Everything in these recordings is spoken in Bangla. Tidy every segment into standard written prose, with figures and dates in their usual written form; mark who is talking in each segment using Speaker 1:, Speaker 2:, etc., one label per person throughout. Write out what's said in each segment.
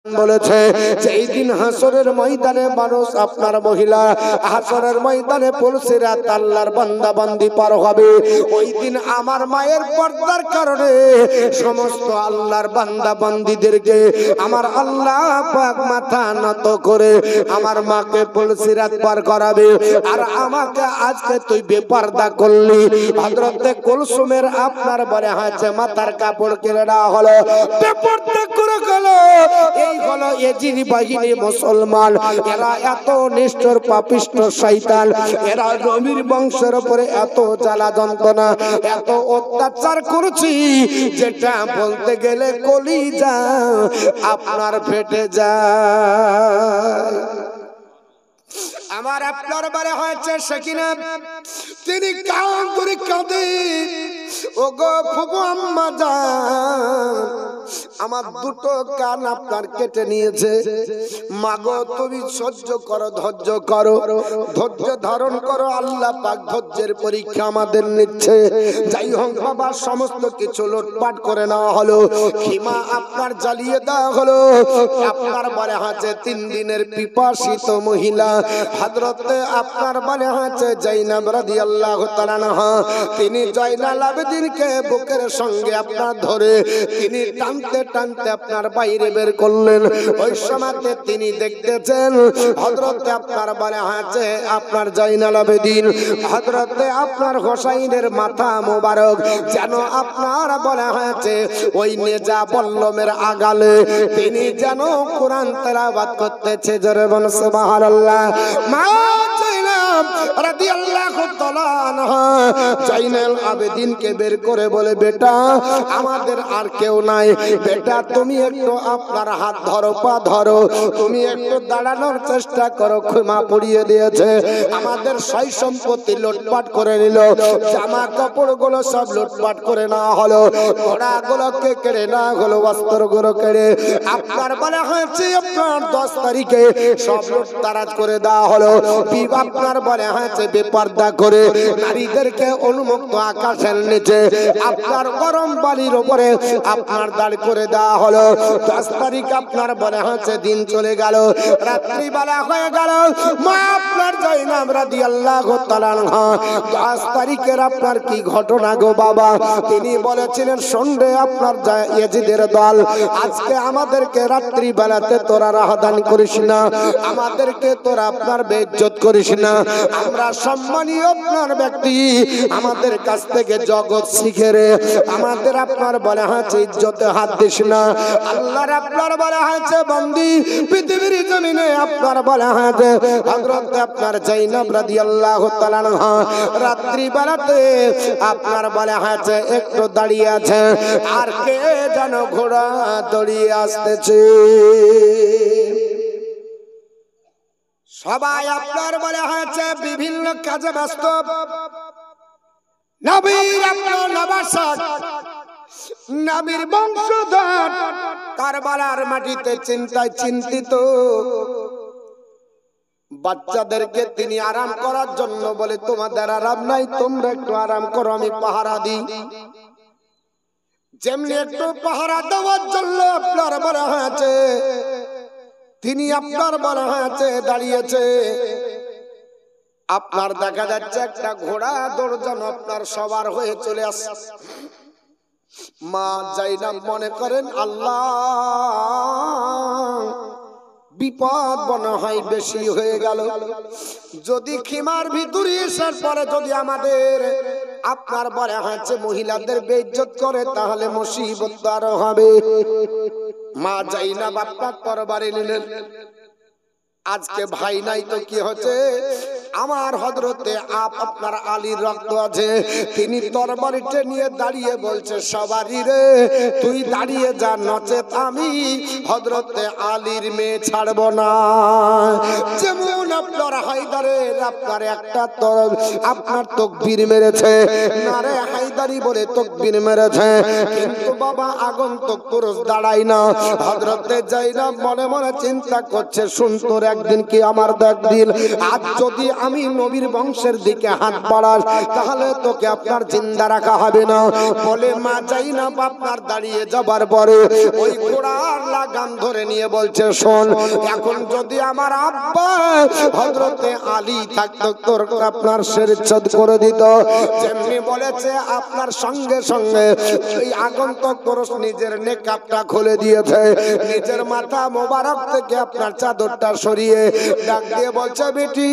Speaker 1: বলেছে যেই দিন হাসরের ময়দানে মানুষ আপনার মহিলা হাসরের ময়দানে পুলসিরাত আল্লাহর বান্দা বান্দি পার হবে, ওই দিন আমার মায়ের পর্দার কারণে সমস্ত আল্লাহর বান্দা বান্দিদেরকে আমার আল্লাহ পাক মাথা নত করে আমার মাকে পুলসিরাত পার করাবে। আর আমাকে আজকে তুই বেপর্দা করলি। হযরতে কুলসুমের আপনার বলে হাতে মাথার কাপড় কেড়ে নেওয়া হলো, বেপর্দা করে গেল। এই হলো এজিদ বাহিনী মুসলমান, এরা এত নিষ্ঠুর পাপিষ্ঠ শয়তান, এরা নবীর বংশের উপরে এত জ্বালা যন্ত্রণা এত অত্যাচার করছি যেটা বলতে গেলে কলিজা আপনার ফেটে যায়। আমার আপনার বারে হয়েছে সেকিনা, তিনি কান ধরে কাঁদে, ওগো ফুফু আম্মা জান, আমার দুটো কান আপনার কেটে নিয়েছে, মাগো তুমি সহ্য করো, ধৈর্য করো, ধৈর্য ধারণ করো, আল্লাহ পাক ধৈর্যের পরীক্ষা আমাদের নিচ্ছে। যাই হোক বাবা, সমস্ত কিছু লুটপাট করে নেওয়া হলো, খিমা আপনার জ্বালিয়ে দেওয়া হলো। আপনার বলে হাতে 3 দিনের পিপাসিত মহিলা হযরতে আপনার বলে হাতে জাইনাব রাদিয়াল্লাহু তাআলা আনহা, তিনি জয়নাল আবেদিনকে বুকের সঙ্গে আপনার ধরে তিনি টানতে টানতে আপনার বাইরে বের করলেন। ওই সময়তে তিনি দেখতেছেন হযরতে আপনার বলে হাতে আপনার জয়নাল আবেদিন হযরতে আপনার হোসাইনের মাথা মোবারক যেন আপনার বলে হাতে ওই নেজা বল্লমের আগালে তিনি যেন কোরআন তেলাওয়াত করতেছে। জোরে বলুন সুবহানাল্লাহ। মা জাইনাব রাদিয়াল্লাহু তাআলা আনহা জয়নাল আবেদিনকে বের করে বলে, বেটা আমাদের আর কেউ নাই, বেটা তুমি একটু আপনার হাত ধরো, পা ধরো, তুমি একটু দাঁড়ানোর চেষ্টা করো। ক্ষমা পড়িয়ে দিয়েছে, আমাদের সয় সম্পত্তি লুটপাট করে নিল, জামা কাপড় গুলো সব লুটপাট করে নেওয়া হলো, ঘোড়া গুলোকে কেড়ে নেওয়া হলো, বস্ত্র গুলো কেড়ে আপনার বলা হয়েছে আপনার 10 তারিখে সব লুটতারাজ করে দেওয়া হলো। আপনার বলে হয়েছে বেপর্দা করে নারীদেরকে উন্মুক্ত আকাশের নিচে আপনার গরম বালির উপরে আপনার দাঁড় করে দেওয়া হলো। 10 তারিখ আপনার বলে হয়েছে দিন চলে গেল, রাত্রি বেলা হয়ে গেল। মা আপনার জাইনাব রাদিয়াল্লাহু তাআলা আনহা 10 তারিখের আপনার কি ঘটনা গো বাবা, তিনি বলেছিলেন শুনবে আপনার ইয়াজিদের দল, আজকে আমাদেরকে রাত্রি বেলাতে তোরা রাহদান করিস না, আমাদেরকে তোরা আপনার বেইজ্জত করিস না, আমরা সম্মানীয় আপনার ব্যক্তি, আমাদের কাছ থেকে জগৎ শিখে রে, আমাদের আপনার বলা হয়েছে ইজ্জতে হাত দিস না। আল্লাহর আপনার বলা হয়েছে বন্দি পৃথিবীর জমিনে আপনার বলা হয়েছে হযরত আপনার জাইনাব রাদিয়াল্লাহু তাআলা আনহা রাত্রি বেলাতে আপনার বলা হয়েছে একটু দাঁড়িয়ে আছে, আর কে যেন ঘোড়া দৌড়িয়ে আসতেছে। সবাই আপনার বলা হয়েছে বিভিন্ন কাজে ব্যস্ত, নবীর আপনার নবাসাত নবীর বংশধর কারবালার মাটিতে চিন্তায় চিন্তিত। বাচ্চাদেরকে তিনি আরাম করার জন্য বলে, তোমাদের আরাম নাই, তোমরা একটু আরাম করো, আমি পাহারা দিই। যেমনি একটু পাহারা দেওয়ার জন্য আপনার বলা হয়েছে তিনি আপনার বলা হয়েছে দাঁড়িয়েছে। আপনার দেখা যাচ্ছে একটা ঘোড়া দৌড়ানো আপনার সবার হয়ে চলে আসছে। মা জাইনাব মনে করেন আল্লাহ বিপদ মনে হয় বেশি হয়ে গেল, যদি খিমার ভিতরে আসার পরে যদি আমাদের আপনার বলা হয়েছে মহিলাদের বেইজ্জত করে তাহলে মুসিবত আরো হবে। মা জাইনাব আপনার তরবারি নিলেন, আজকে ভাই নাই তো কি হচ্ছে, আমার হযরতে আপনার আলীর রক্ত আছে, তিনি তরবারিটা নিয়ে দাঁড়িয়ে বলছে সবারই রে তুই দাঁড়িয়ে যা, নচেত আমি হযরতে আলীর মেয়ে ছাড়ব না। যেমন আপনার হায়দারের আপনার একটা আপনার তাকবীর মেরেছে, নারে হায়দারি বলে তাকবীর মেরেছে, কিন্তু বাবা আগন্তুক পুরুষ দাঁড়ায় না। হযরতে জাইনাব মনে মনে চিন্তা করছে, শুন তোর একদিন কি আমার একদিন, আজ যদি আমি নবীর বংশের দিকে হাত বাড়াস তাহলে তোকে আপনার জিন্দা রাখা হবে না। বলে মা জাইনাব আপনার দাঁড়িয়ে যাবার পরে ওই ঘোড়ার লাগাম ধরে নিয়ে বলছে, শোন, এখন যদি আমার আব্বা হযরতে আলী থাকতো তোর আপনার শিরচ্ছেদ করে দিত। যেমনি বলেছে আপনার সঙ্গে সঙ্গে এই আগন্তুক পুরুষ নিজের নেকাবটা খুলে দিয়েছে, নিজের মাথা মোবারক থেকে আপনার চাদরটা সরিয়ে ডাক দিয়ে বলছে, বেটি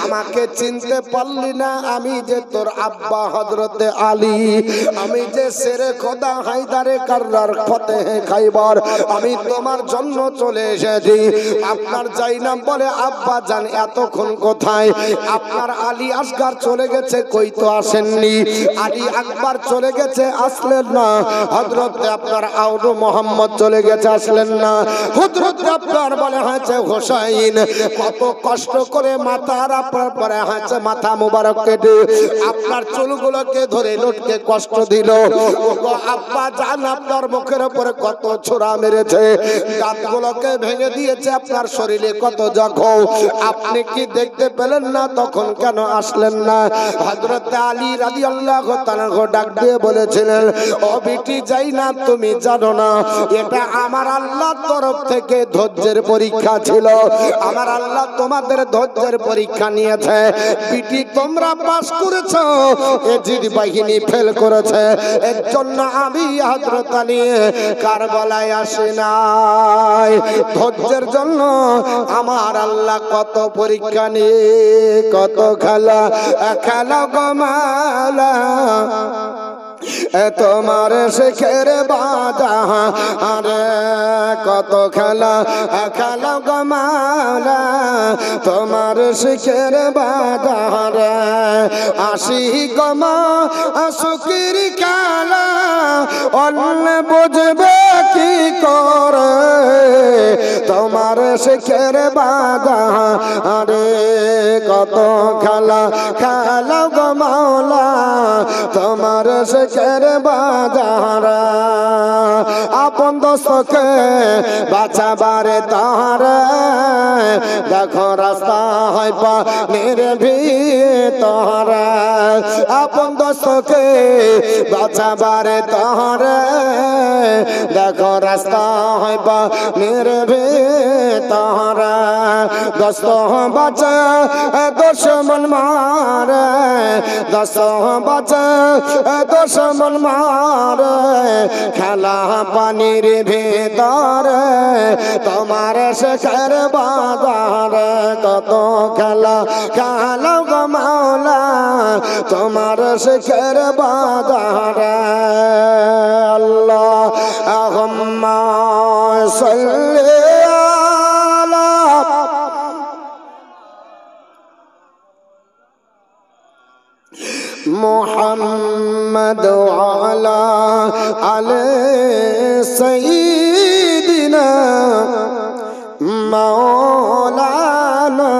Speaker 1: আমাকে চিনতে পারলি না? আমি যে তোর আব্বা হযরতে আলী, আমি যে শেরে খোদা হায়দারে কাররার ফতেহে খাইবার, আমি তোমার জন্য চলে এসেছি। আপনার জাইনাব বলে, আব্বা জান এতক্ষণ কোথায়? আপনার আলী আসগার চলে গেছে, কই তো আসেননি। আলী আকবার চলে গেছে, আসলেন না। হযরতে আপনার আউরু মোহাম্মদ চলে গেছে, আসলেন না। হযরতে আপনার বলে হয়েছে হোসাইন কত কষ্ট করে মাথার আপনার পরে হয়েছে মাথা মুবারক কেটে আপনার চুলগুলোকে ধরে লটকে কষ্ট দিল। ওগো আব্বা জান আপনার মুখের উপরে কত ছোরা মেরেছে, দাঁতগুলোকে ভেঙে দিয়েছে, আপনার শরীরে কত জখম, আপনি কি দেখতে পেলেন না? তখন কেন আসলেন না? হযরতে আলী রাদিয়াল্লাহু তাআলা ডাক দিয়ে বলেছিলেন, ও বিটি জাইনাব তুমি জানো না এটা আমার আল্লাহর তরফ থেকে ধৈর্যের পরীক্ষা ছিল। আমার আল্লাহ তোমাদের ধৈর্যের পরীক্ষা নিয়েছে। বিটি তোমরা পাস করেছো, এজিদ বাহিনী ফেল করেছে, এর জন্য আমি হযরত আলী কারবালায় আসি নাই। ধৈর্যের জন্য আমার আল্লাহ কত পরীক্ষা নিয়ে কত খেলা খেলা গমালা তোমার শেখের বাজা আরে কত খেলা খেলা গমালা তোমার শেখের বাজার আসি গমা সুকির খেলা অন্য বুঝবে কি করে তোমার শেখের বাজার আরে কত খেলা খেলা গমালা তোমার শেখের বাজার আপন দোস্তকে বাঁচাবারে তাহার দেখো রাস্তা হয় পানির ভিতর আপন দোস্তকে বাঁচাবারে তাহার দেখো রাস্তা হয় পানির ভিতর দোস্ত বাঁচা দুশমন মারে দোস্ত বাঁচা দুশমন মারে খেলা পানির ভেতর তোমার শেখের বাজার কত খেলা খেলা গো মাওলা তোমার শেখের বাজার আল্লাহুম্মা সাল্লি আলা মুহাম্মদ ওয়া আলা আলি সাইয়্যিদিনা মাওলানা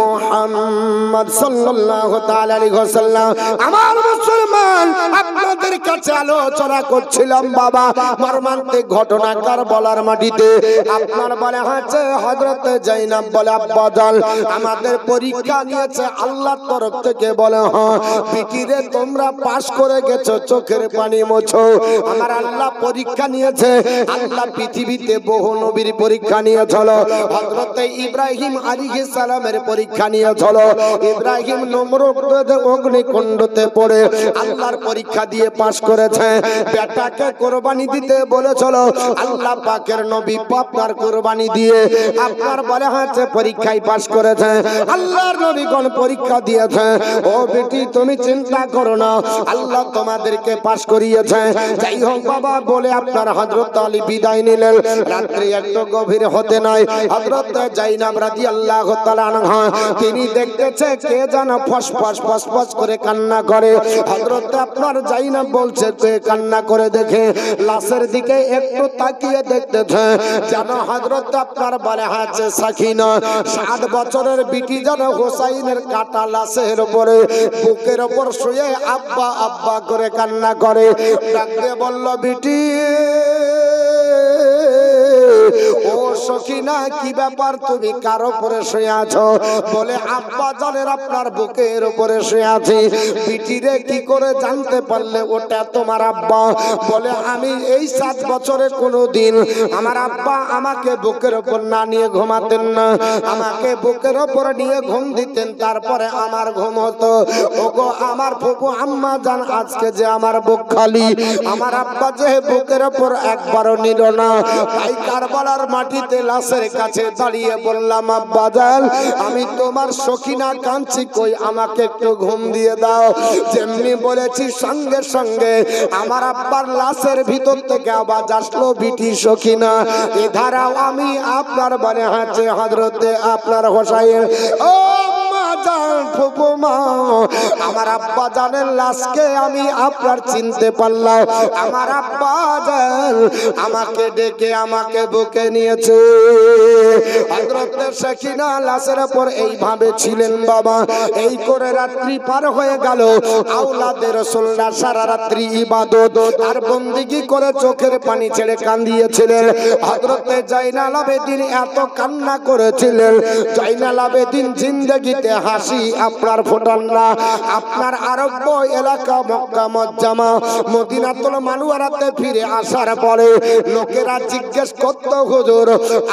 Speaker 1: মুহাম্মদ সাল্লাল্লাহু তাআলা আলাইহি ওয়াসাল্লাম। আমার মুসলমান আপনাদের কাছে আলোচনা করছিলাম বাবা মর্মান্তিক ঘটনা কারবালার মাটিতে। আপনার বলে হচ্ছে হযরত জাইনাব বলে আব্বা জান আমাদের পরীক্ষা নিয়েছে আল্লাহর তরফ থেকে। বলে হ্যাঁ বিটিরে তোমরা পাস করে গেছো, চোখের পানি মোছো। আমার আল্লাহ পরীক্ষা নিয়েছে। আল্লাহ পৃথিবীতে বহু নবীর পরীক্ষা নিয়েছিল। হযরত ইব্রাহিম আলাইহিস সালামের পরীক্ষা নিয়েছিল। ইব্রাহিম নমরুদের অগ্নিকুণ্ডতে পড়ে আল্লাহর পরীক্ষা দিয়ে পাস করেছে। বেটাকে কুরবানি দিতে বলেছিল, আল্লাহ পাকের নবী আপনার কুরবানি দিয়ে আপনার বলে হচ্ছে পরীক্ষায় পাস করেছে। আল্লাহর নবীগণ পরীক্ষা দিয়েছে। ও বেটি তুমি চিন্তা করো না, আল্লাহ তোমাদেরকে পাস করিয়েছে। যাই হোক বাবা বলে আপনার হযরত আলী বিদায় নিলেন। রাত্রি একটু গভীর হতে নাই হযরত জাইনাব রাদিয়াল্লাহু তাআলা আনহা তিনি দেখতেছে কে যেন ফসফস ফসফস করে কান্না করে। হযরত আপনার জাইনাব বলছে কে কান্না করে দেখে লাশের দিকে একটু তাকিয়ে দেখতেছে যেন হযরত আপনার বলে আছে সাকিনা 7 বছরের বিটি যেন হোসাইনের কাটা লাশের উপরে বুকের উপর শুয়ে আব্বা আব্বা করে কান্না করে। ডাকতে বলল বিটি ও সখিনা কি ব্যাপার তুমি কার উপরে শুয়ে আছো? বলে আব্বা জানের আপনার বুকের উপরে শুয়ে আছি। বিটিরে কি করে জানতে পারলে ওটা তোমার আব্বা? বলে আমি এই 7 বছরে কোনোদিন আমার আব্বা আমাকে বুকের উপর না নিয়ে ঘুমাতেন না, আমাকে বুকের উপর নিয়ে ঘুম দিতেন, তারপরে আমার ঘুম হতো। ওগো আমার ফুফু আম্মা জান, আজকে যে আমার বুক খালি, আমার আব্বা যে বুকের উপর একবারও নিল না। তাই কারবালার মাটিতে লাশের কাছে দাঁড়িয়ে বললাম, আব্বা জান আমি তোমার সখিনা কাঁদছি, কই আমাকে একটু ঘুম দিয়ে দাও। যেমনি বলেছি সঙ্গে সঙ্গে আমার আব্বার লাশের ভিতর থেকে আওয়াজ আসলো, বিটি সখিনা এ ধারাও আমি আপনার বলে হাঁচে হযরতে আপনার হোসাইন। ও ফুপু মা, আমার আব্বা জানের লাশকে আমি আপনার চিনতে পারলাম। আমার আব্বা জান আমাকে ডেকে আমাকে বুকে নিয়েছে। হযরতে সখিনা লাশের উপর এইভাবে ছিলেন বাবা। এই করে রাত্রি পার হয়ে গেল। আওলাদে রাসূলুল্লাহ সারা রাত্রি ইবাদত আর বন্দেগী করে চোখের পানি ছেড়ে কাঁদিয়েছিলেন। হযরতে জাইনাল আবেদিন এত কান্না করেছিলেন, জাইনাল আবেদিন জিন্দেগিতে হাসি আপনার ফোটান না। আপনার আরব এলাকা মক্কা মুআজ্জামা মদিনাতুল মানওয়ারাতে ফিরে আসার পরে লোকেরা জিজ্ঞেস করত, হুজুর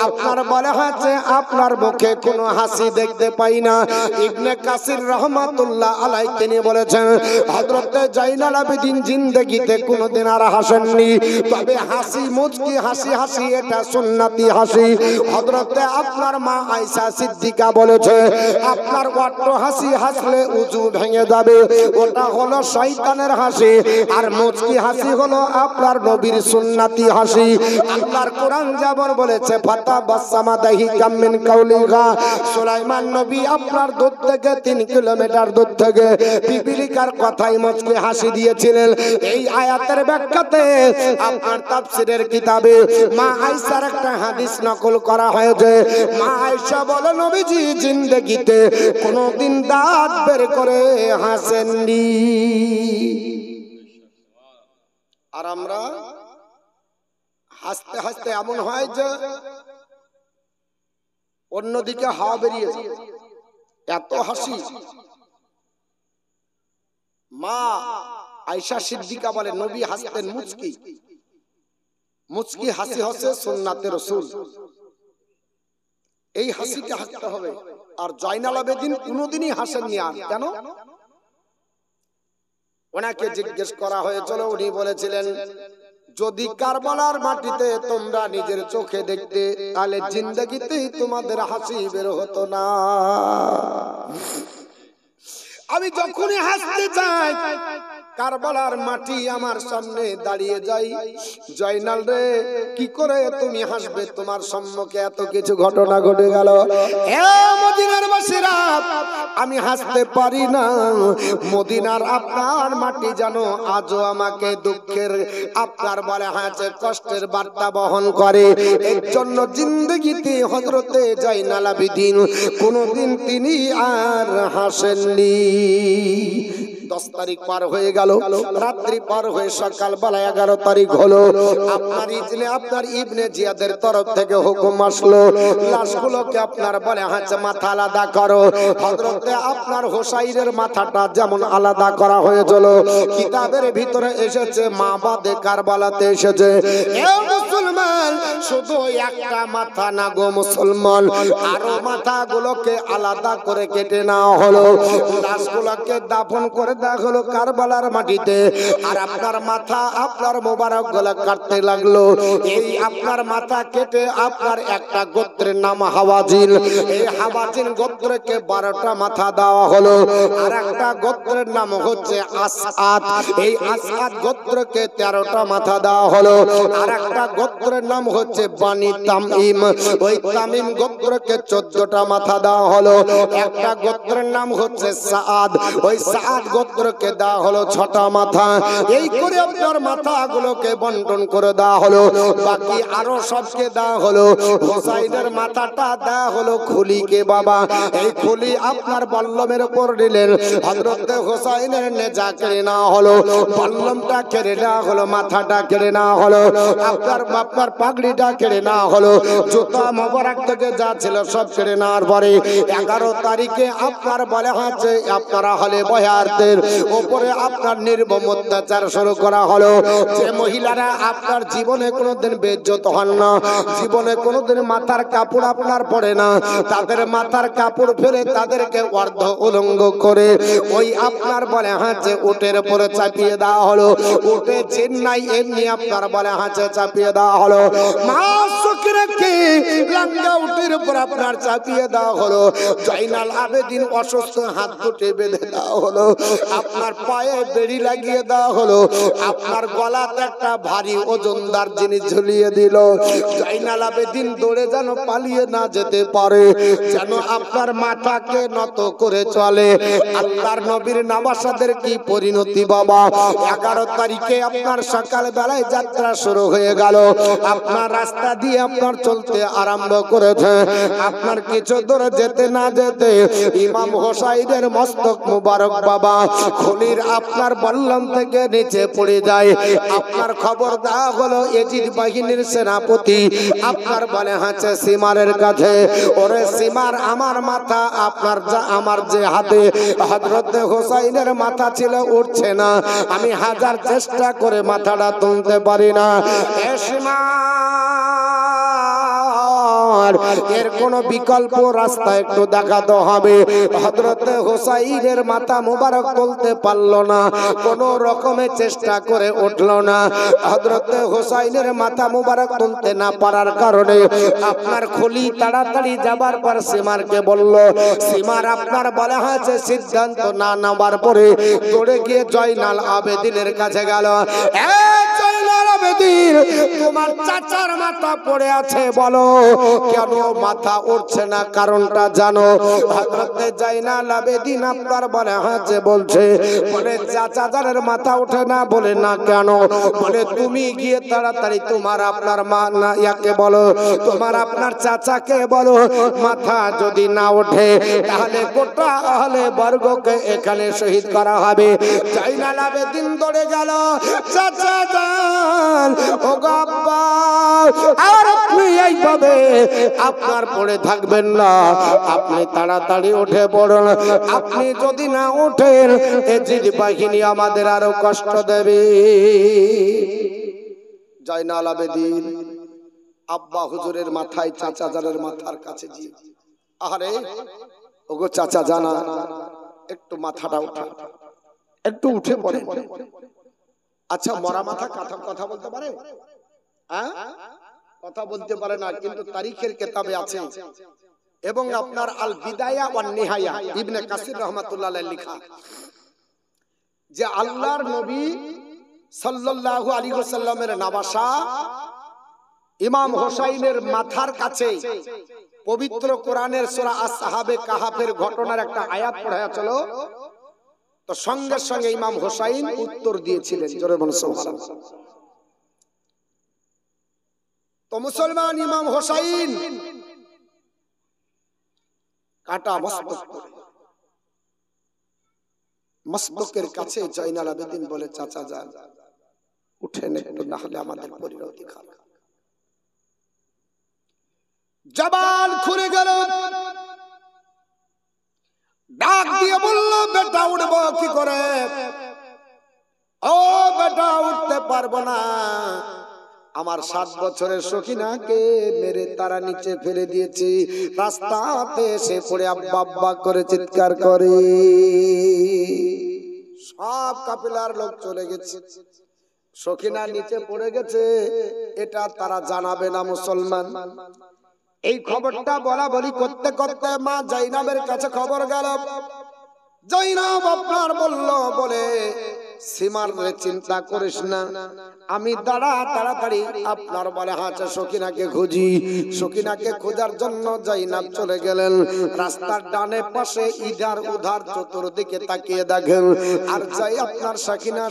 Speaker 1: আপনার বলা হয়েছে আপনার মুখে কোনো হাসি দেখতে পাই না। ইবনে কাসির রহমাতুল্লাহ আলাইহি তিনি বলেছেন, হযরতে জাইনাল আবেদিন জিন্দেগিতে কোনোদিন আর হাসেননি, তবে হাসি মুচকি হাসি হাসি এটা সুন্নতি হাসি। হযরতে আপনার মা আয়েশা সিদ্দিকা বলেছে, আপনার ওয়াট্ট হাসি হাসলে উযু ভেঙে যাবে, ওটা হলো শয়তানের হাসি। আর মুচকি হাসি হলো আপনার নবীর সুন্নতি হাসি। আল্লাহর কোরআন যেমন বলেছে, ফাতাবাসসামা দাহিকাম মিন কাউলিহা, সুলাইমান নবী আপনার দূর থেকে 3 কিলোমিটার দূর থেকে পিপিলিকার কথাই মুচকি হাসি দিয়েছিলেন। এই আয়াতের ব্যাখ্যাতে আপনার তাফসীরের কিতাবে মা আয়েশার একটা হাদিস নকল করা হয়েছে। মা আয়েশা বলে, নবীজি জিন্দেগিতে কোনদিন দাঁত বের করে হাসেননি। আর আমরা হাসতে হাসতে এমন হয় যে অন্যদিকে হাওয়া বেরিয়েছে, এত হাসি। মা আয়েশা সিদ্দিকা বলে, নবী হাসতেন মুচকি মুচকি হাসি হচ্ছে সুন্নাতে রাসূল। এই হাসিটা হাসতে হবে। আর জাইনাল আবেদিন কোনোদিনই হাসেননি। আর কেন? ওনাকে জিজ্ঞেস করা হয়েছিল, উনি বলেছিলেন, যদি কারবালার মাটিতে তোমরা নিজের চোখে দেখতে, তাহলে জিন্দেগিতেই তোমাদের হাসি বের হতো না। আমি যখনই হাসতে চাই, কারবালার মাটি আমার সামনে দাঁড়িয়ে যাই, জাইনাল রে কি করে তুমি হাসবে? তোমার সম্মুখে এত কিছু ঘটনা ঘটে গেল। হে মদিনার বাসীরা, আমি হাসতে পারি না। মদিনার আপনার মাটি জানো আজও আমাকে দুঃখের আপনার বলে হাসে কষ্টের বার্তা বহন করে। এর জন্য জিন্দেগিতে হযরতে জাইনাল আবেদিন কোনদিন তিনি আর হাসেননি। 10 তারিখ পার হয়ে গেল, রাত্রি পার হয়ে সকাল বেলা 11 তারিখ হলো। আপনার ইবনে জিয়াদের তরফ থেকে হুকুম আসলো, লাশগুলোকে আপনার বলে হাঁচে মাথা আলাদা করো। হযরতে আপনার হোসাইনের মাথাটা যেমন আলাদা করা হয়েছিল, কিতাবের ভিতরে এসেছে মাবাদে কারবালাতে এসেছে। এ মুসলমান, শুধু একটা মাথা না গো মুসলমান, আরো মাথাগুলোকে আলাদা করে কেটে নেওয়া হলো। লাশগুলোকে দাফন করে দেওয়া হলো কারবালার মাটিতে। আর আপনার মাথা আপনার মোবারক গলা কাটতে লাগলো। এই আপনার মাথা কেটে আপনার একটা গোত্রের নাম হাওয়াজিন, এই হাওয়াজিন গোত্রকে 12টা মাথা দেওয়া হলো। আর একটা গোত্রের নাম হচ্ছে আসআদ, এই আসআদ গোত্রকে 13টা মাথা দেওয়া হলো। আর একটা গোত্রের নাম হচ্ছে বানি তামিম, ওই তামিম গোত্রকে 14টা মাথা দেওয়া হলো। একটা গোত্রের নাম হচ্ছে সাআদ, ওই সাআদ গোত্রকে দেওয়া হলো 6টা মাথা। এই করে আপনার মাথাগুলোকে বন্টন করে দেওয়া হলো। বাকি আরো সবকে দেওয়া হলো। হোসাইনের মাথাটা দেওয়া হলো খুলিকে বাবা। এই খুলি আপনার বল্লমের উপর দিলেন। হযরতে হোসাইনের নেজা কেড়ে নেওয়া হলো, বল্লমটা কেড়ে নেওয়া হলো, মাথাটা কেড়ে নেওয়া হলো। আপনার আপনার পাগড়িটা কেড়ে নেওয়া হলো, জুতা মোবারক থেকে যা ছিল সব কেড়ে নেওয়ার পরে 11 তারিখে আপনার বলে হচ্ছে আপনারা হলে বয়ারদের উপরে আপনার নির্মম অত্যাচার শুরু করা হলো। যে মহিলারা আপনার জীবনে কোনোদিন বেইজ্জত হন না, জীবনে কোনোদিন মাথার কাপড় আপনার পড়ে না, তাদের মাথার কাপড় ফেলে তাদেরকে অর্ধ উলঙ্গ করে ওই আপনার বলে হাঁচে উটের উপরে চাপিয়ে দেওয়া হলো। উটে চেন্নাই এমনি আপনার বলে হাঁচে চাপিয়ে দেওয়া হলো। মা সকিনাকে লাঙ্গা উটের উপর আপনার চাপিয়ে দেওয়া হলো। জয়নাল আবেদিন অসুস্থ, হাত দুটো বেঁধে দেওয়া হলো, আপনার পায়ে বেড়ি লাগিয়ে দেওয়া হলো, আপনার গলাতে একটা ভারী ওজনদার জিনিস ঝুলিয়ে দিল। জয়নাল আবেদিন দৌড়ে যেন পালিয়ে না যেতে পারে, যেন আপনার মাথাকে নত করে চলে। আল্লাহর নবীর নওয়াসাদের কি পরিণতি বাবা! 11 তারিখে আপনার সকাল বেলায় যাত্রা শুরু হয়ে গেল। আপনার রাস্তা দিয়ে আপনার চলতে আরম্ভ করেছে। আপনার কিছু দূর যেতে না যেতে ইমাম হোসাইনের মস্তক মুবারক বাবা খলির আপনার বল্লম থেকে নিচে পড়ে যায়। আপনার খবর দেওয়া হলো এজিদ বাহিনীর সেনাপতি আপনার বলে হাঁচে সিমারের কাছে, ওরে সিমার আমার মাথা আপনার আমার যে হাতে হযরত হোসাইনের মাথা ছিল উঠছে না, আমি হাজার চেষ্টা করে মাথাটা তুলতে পারি না। এ সিমার, এর কোন বিকল্প রাস্তা একটু দেখাতে হবে। হযরত হোসাইনের মাথা মুবারক তুলতে পারলো না, কোন রকমে চেষ্টা করে উঠলো না। হযরত হোসাইনের মাথা মুবারক তুলতে না পারার কারণে আপনার খলি তাড়াতাড়ি যাবার পর সিমারকে বলল, সিমার আপনার বলা হয়েছে সিদ্ধান্ত না নেবার পরে দৌড়ে গিয়ে জয়নাল আবেদিনের কাছে গেল। জয়নাল আবেদিন, তোমার চাচার মাথা পড়ে আছে, বলো কেন মাথা উঠছে না, কারণটা জানো? হযরত জয়নাল আবেদিন আপনার বলে হাঁচে বলছে, বলে চাচা জানের মাথা ওঠে না, বলে না কেন? বলে তুমি গিয়ে তাড়াতাড়ি তোমার আপনার মা না ইয়াকে বলো, তোমার আপনার চাচাকে বলো, মাথা যদি না ওঠে তাহলে গোটা আহলে বর্গকে এখানে শহীদ করা হবে। জয়নাল আবেদিন দৌড়ে গেল, চাচা জান ও আব্বা, আর আপনি এইভাবে আপনার পড়ে থাকবেন না, আপনি তাড়াতাড়ি উঠে পড়ুন, আপনি যদি না ওঠেন এজিদ বাহিনী আমাদের আরো কষ্ট দেবে। জয়নাল আবেদিন আব্বা হুজুরের মাথায় চাচা জানের মাথার কাছে গিয়ে, আরে ওগো চাচা জানা, একটু মাথাটা উঠা, একটু উঠে পড়ে। আচ্ছা, মরা মাথা কথা বলতে পারে? হ্যাঁ, কথা বলতে পারে না, কিন্তু তারিখের কিতাবে আছে এবং আপনার আল বিদায়া ওয়ান নিহায়া ইবনে কাসির রাহমাতুল্লাহ আলাইহি লেখা যে আল্লাহর নবী সাল্লাল্লাহু আলাইহি ওয়াসাল্লামের নওয়াসা ইমাম হোসাইনের মাথার কাছে পবিত্র কোরআনের সূরা আসহাবে কাহাফের ঘটনার একটা আয়াত পড়া ছিল, তো সঙ্গে সঙ্গে ইমাম হোসাইন উত্তর দিয়েছিলেন, জোরে বলুন সুবহানাল্লাহ। তো মুসলমান ইমাম হোসাইন কাটা মস্তকের কাছে জয়নাল আবেদিন বলে, চাচা যান উঠেন একটু, না হলে আমাদের পরিণতি খারাপ। জবান খুলে গেল, ডাক দিয়ে বলল, বেটা উঠবো কি করে? ও বেটা উঠতে পারবো না, আমার 7 বছরের সখিনাকে মেরে তারা নিচে ফেলে দিয়েছি, রাস্তাতে এসে পড়ে আব্বা আব্বা করে চিৎকার করে। সব কাফেলার লোক চলে গেছে, সখিনা নিচে পড়ে গেছে, এটা তারা জানাবে না মুসলমান। এই খবরটা বলা বলি করতে করতে মা জাইনাবের কাছে খবর গেল। জাইনাব আপনার বলল, বলে সীমার চিন্তা করিস না, আমি তাড়াতাড়ি আপনার বলে হাঁচে সকিনাকে খুঁজি। সকিনাকে খোঁজার জন্য জাইনাব চলে গেলেন। রাস্তার ডানে পাশে ইধার উধার চতুর্দিকে তাকিয়ে দেখেন, আর যাই আপনার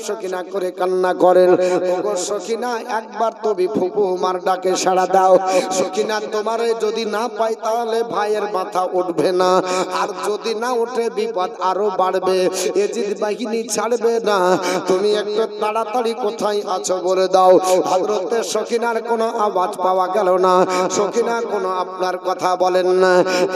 Speaker 1: সকিনা করে কান্না করেন, ওগো সকিনা, একবার তুমি ফুপু মার ডাকে সাড়া দাও। সকিনা, তোমারে যদি না পাই তাহলে ভাইয়ের মাথা উঠবে না, আর যদি না ওঠে বিপদ আরো বাড়বে, এজিদ বাহিনী ছাড়বে না। তুমি একটু তাড়াতাড়ি কোথায় আছো বলে দাও। হযরতে সকিনার কোনো আওয়াজ পাওয়া গেল না, সকিনা কোনো আপনার কথা বলেন না।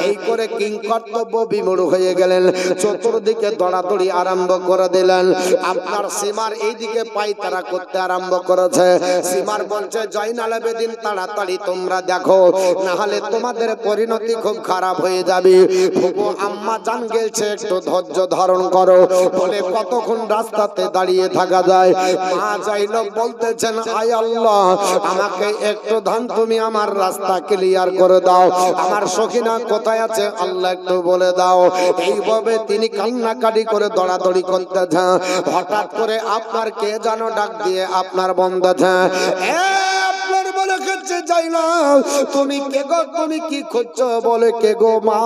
Speaker 1: এই করে কিংকর্তব্য বিমূঢ় হয়ে গেলেন, চতুর্দিকে দৌড়াদৌড়ি আরম্ভ করে দিলেন। আপনার সীমার এইদিকে পায়তারা করতে আরম্ভ করেছে। সীমার বলছে জয়নাল আবেদিন তাড়াতাড়ি তোমরা দেখো, না হলে তোমাদের পরিণতি খুব খারাপ হয়ে যাবে। ফুপু আম্মা জান গেছে, একটু ধৈর্য ধারণ করো বলে কতক্ষণ রাস্তাতে দাঁড়িয়ে থাকা যায়। মা জয়নব বলতেছেন আয় আল্লাহ, আমাকে একটু ধান তুমি আমার রাস্তা ক্লিয়ার করে দাও, আমার সখিনা কোথায় আছে আল্লাহ একটু বলে দাও। এইভাবে তিনি কান্নাকাটি করে দৌড়াদৌড়ি করতেছেন। হঠাৎ করে আপনার কে যেন ডাক দিয়ে আপনার বন্ধেছে, আপনার বলে খাচ্ছে জয়নাব তুমি কে গো, তুমি কি খুঁজছো বলে কে গো মা।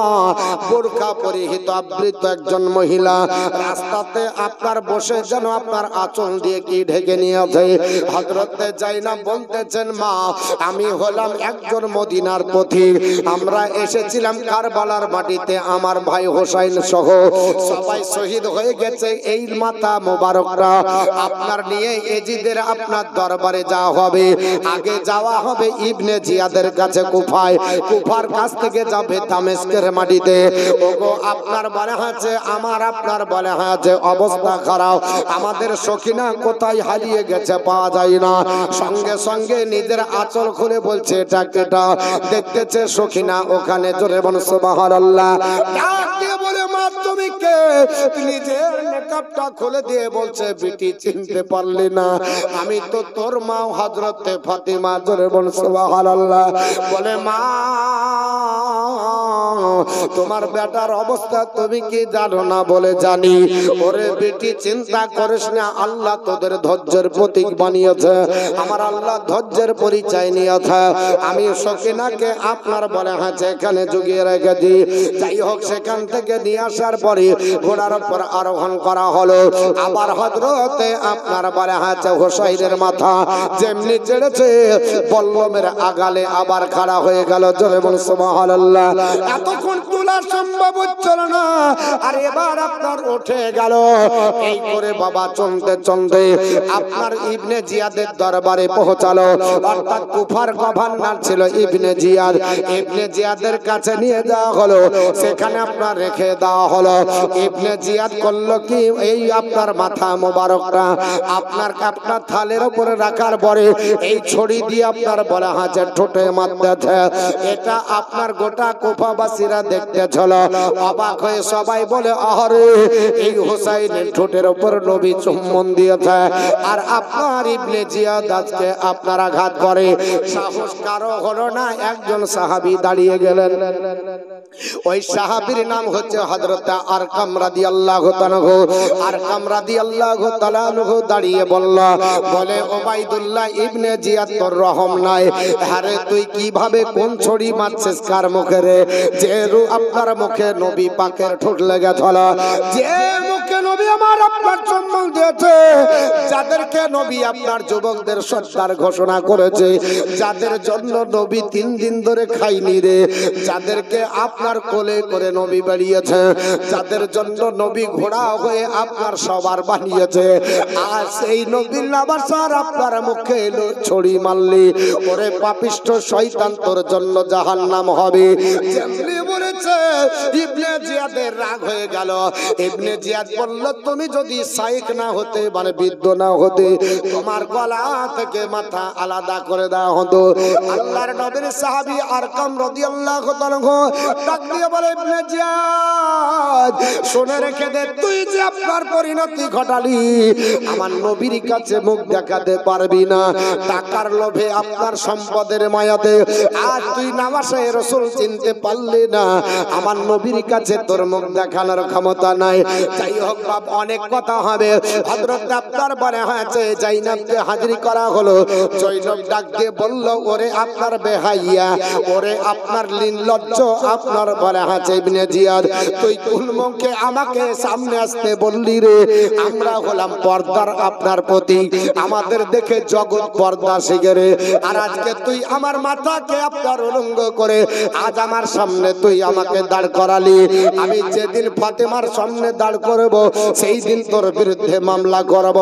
Speaker 1: বোরকা পরিহিত আবৃত একজন মহিলা রাস্তাতে আপনার বসে যেন আপনার আঁচল দিয়ে কি ঢেকে নিয়েছে। হযরতে জয়নাব বলতেছেন মা আমি হলাম একজন মদিনার পথিক, আমরা এসেছিলাম কারবালার মাটিতে, আমার ভাই হোসাইন সহ সবাই শহীদ হয়ে গেছে। এই মাথা মোবারকরা আপনার নিয়ে এজিদের আপনার দরবারে যাওয়া হবে। আগে যাওয়া হবে ইবনে জিয়াদের কাছে কুফায়, কুফার কাছ থেকে যাবে দামেস্কের মাটিতে। ওগো আপনার বলে আছে আমার আপনার বলে আছে অবস্থা খারাপ, আমাদের সখিনা কোথায় হারিয়ে গেছে পাওয়া যায় না। সঙ্গে সঙ্গে নিজের আঁচল খুলে বলছে এটা কেটা, দেখতেছে সখিনা ওখানে। জোরে বল সুবহানাল্লাহ। ডাক দিয়ে বলে মা তুমি কে। নিজের মেকআপটা খুলে দিয়ে বলছে বিটি চিনতে পারলি না, আমি তো তোর মা হযরতে ফাতিমা। জোরে বল সুবহানাল্লাহ। বলে মা তোমার বেটার অবস্থা তুমি কি জানো না বলে জানি। ওরে বেটি চিন্তা করিস না, আল্লাহ তোদের ধৈর্যের প্রতীক বানিয়েছে, আমার আল্লাহ ধৈর্যের পরিচয় নিয়েছে। আমি সকিনাকে আপনার বলে আছে এখানে জুগিয়ে রেখেছি। যাই হোক সেখান থেকে নিয়ে আসার পরে ঘোড়ার উপর আরোহণ করা হলো। আবার হযরতে আপনার বলে আছে হোসাইনের মাথা যেমনি চেড়েছে বল্লমের আগালে আবার খাড়া হয়ে গেল। জোরে বল সুবহানাল্লাহ। এতক্ষণ তোলা সম্ভব হচ্ছিল না, আর এবার আপনার উঠে গেল। এই করে বাবা চলতে চলতে আপনার ইবনে জিয়াদের দরবারে পৌঁছালো। অর্থাৎ কুফার গভর্নর ছিল ইবনে জিয়াদ। ইবনে জিয়াদের কাছে নিয়ে যাওয়া হলো, সেখানে আপনার রেখে দেওয়া হলো। ইবনে জিয়াদ করলো কি, এই আপনার মাথা মোবারকটা আপনার আপনার থালের উপরে রাখার পরে এই ছড়ি দিয়ে আপনার বলা আছে ঠোঁটে মারতেছে। এটা আপনার গোটা কুফাবাসীরা দেখতে ছিল, অবাক হয়ে সবাই বলে আরে এই হোসাইনের ঠোঁটের উপর নবী চুম্বন দিয়েছে, আর আপনার ইবনে জিয়াদ আজকে আপনার আঘাত করে। সাহস কারো হলো না, একজন সাহাবী দাঁড়িয়ে গেলেন। ওই সাহাবীর নাম হচ্ছে হযরত আরকাম রাদিয়াল্লাহু তাআলা। আরকাম রাদিয়াল্লাহু তাআলা দাঁড়িয়ে বলল, বলে ওবাইদুল্লাহ ইবনে জিয়াদ তোর রহম নাই। আরে তুই কিভাবে কোন ছড়ি মারছিস কার মুখে রে, যে আপনার মুখে নবী পাকের ঠোঁট লেগে ছিল, যে মুখে নবী আমার আপনার সম্মান দিয়েছে, যাদেরকে নবী আপনার যুবকদের সর্দার ঘোষণা করেছে, যাদের জন্য নবী 3 দিন ধরে খাইনি রে, যাদেরকে আপনার কোলে করে নবী বেরিয়েছে, যাদের জন্য নবী ঘোড়া হয়ে আপনার সবার বানিয়েছে, আর সেই নবীর নামাসার আপনার মুখে ছড়ি মারলি, ওরে পাপিষ্ঠ শয়তান তোর জন্য জাহান্নাম হবে। যেমনি বলেছে ইবনে জিয়াদের রাগ হয়ে গেল। ইবনে জিয়াদ বলল তুমি যদি শাইখ না হতে মানে বৃদ্ধ না হতে তোমার গলা থেকে মাথা আলাদা করে দেওয়া হতো। আল্লাহর নবীর সাহাবী আরকাম রাদিয়াল্লাহু তাআলা ডাক দিয়ে বলে ইবনে জিয়াদ শুনে রেখে দে, তুই যে আপনার পরিণতি ঘটালি আমার নবীর কাছে মুখ দেখাতে পারবি না। টাকার লোভে আপনার সম্পদের মায়াতে আজ তুই নামাশে রাসূল চিনতে পারলি না, আমার নবীর কাছে তোর মুখ দেখানোর ক্ষমতা নাই। যাই হোক বাপ অনেক কথা হবে। হযরত আপনার বলে হয়েছে জাইনাবকে হাজিরি করা হলো। জয়নব ডাক দিয়ে বলল ওরে আপনার বেহাইয়া, ওরে আপনার নির্লজ্জ, আপনার বলে হয়েছে ইবনে জিয়াদ তুই কোন মুখে আমাকে সামনে আসতে বল করলি রে? আমরা হলাম পর্দার আপনার প্রতি, আমাদের দেখে জগৎ পর্দা শিখে রে। আর আজকে তুই আমার মাথাকে আপনার উলঙ্গ করে আজ আমার সামনে তুই আমাকে দাঁড় করালি। আমি যেদিন ফাতেমার সামনে দাঁড় করব সেই দিন তোর বিরুদ্ধে মামলা করব।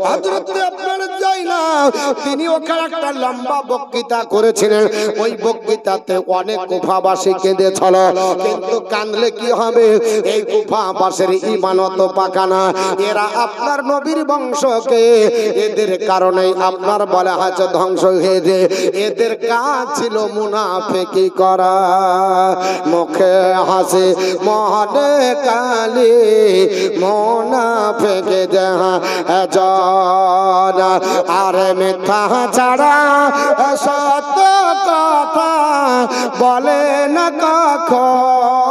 Speaker 1: হযরত আপনার যায়নাব তিনি ওখানে একটা লম্বা বক্তৃতা করেছিলেন। ওই বক্তৃতাতে অনেক কুফাবাসী কেঁদেছিল, কিন্তু কাঁদলে কি হবে? এই কুফাবাসীর ঈমানত পাকা না, এরা আপনার নবীর বংশকে, এদের কারণেই আপনার বলা হয়েছে ধ্বংস হয়েছে। এদের কাজ ছিল মুনাফিকি করা, মুখে হাসি মনে কালি, মুনাফিক জাহান। আর মিথ্যা ছাড়া সত্য কথা বলে না কখন,